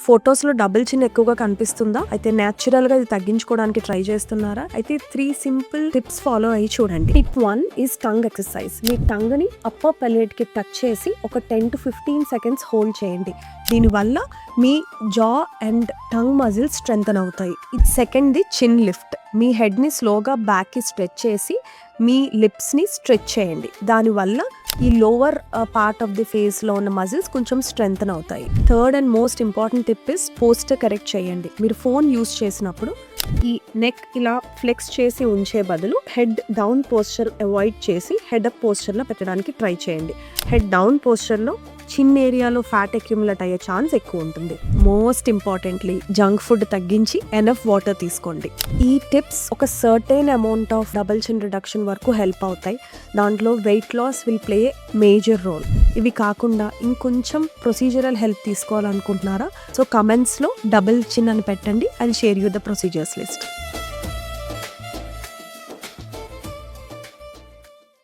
ఫొటోస్లో double చిన్ ఎక్కువగా కనిపిస్తుందా? అయితే న్యాచురల్గా ఇది తగ్గించుకోవడానికి ట్రై చేస్తున్నారా? అయితే 3 సింపుల్ టిప్స్ ఫాలో అయ్యి చూడండి. Tip 1 is tongue exercise. Me tongue ని అప్పర్ పెల్లెట్ కి టచ్ చేసి ఒక 10 to 15 సెకండ్స్ హోల్డ్ చేయండి. దీనివల్ల మీ జా అండ్ టంగ్ మజిల్స్ స్ట్రెంథన్ అవుతాయి. సెకండ్ ది చిన్ లిఫ్ట్. మీ హెడ్ ని స్లోగా బ్యాక్ కి స్ట్రెచ్ చేసి మీ లిప్స్ ని స్ట్రెచ్ చేయండి. దానివల్ల ఈ lower part of the face లో ఉన్న మజిల్స్ కొంచెం స్ట్రెంథన్ అవుతాయి. Third and most important tip is poster correct చేయండి. మీరు ఫోన్ యూస్ చేసినప్పుడు ఈ నెక్ ఇలా ఫ్లెక్స్ చేసి ఉంచే బదులు హెడ్ డౌన్ పోస్చర్ అవాయిడ్ చేసి హెడ్ అప్ పోస్చర్ లో పెట్టడానికి ట్రై చేయండి. హెడ్ డౌన్ పోస్చర్ లో చిన్న ఏరియాలో ఫ్యాట్ అక్యుములేట్ అయ్యే ఛాన్స్ ఎక్కువ ఉంటుంది. మోస్ట్ ఇంపార్టెంట్లీ జంక్ ఫుడ్ తగ్గించి ఎనఫ్ వాటర్ తీసుకోండి. ఈ టిప్స్ ఒక certain amount of double chin reduction వరకు హెల్ప్ అవుతాయి. దాంట్లో weight loss will play major role. ఇవి కాకుండా ఇంకొంచెం ప్రొసీజరల్ హెల్ప్ తీసుకోవాలనుకుంటున్నారా? సో కమెంట్స్ లో డబుల్ చిన్ అని పెట్టండి. I will share you the procedures list.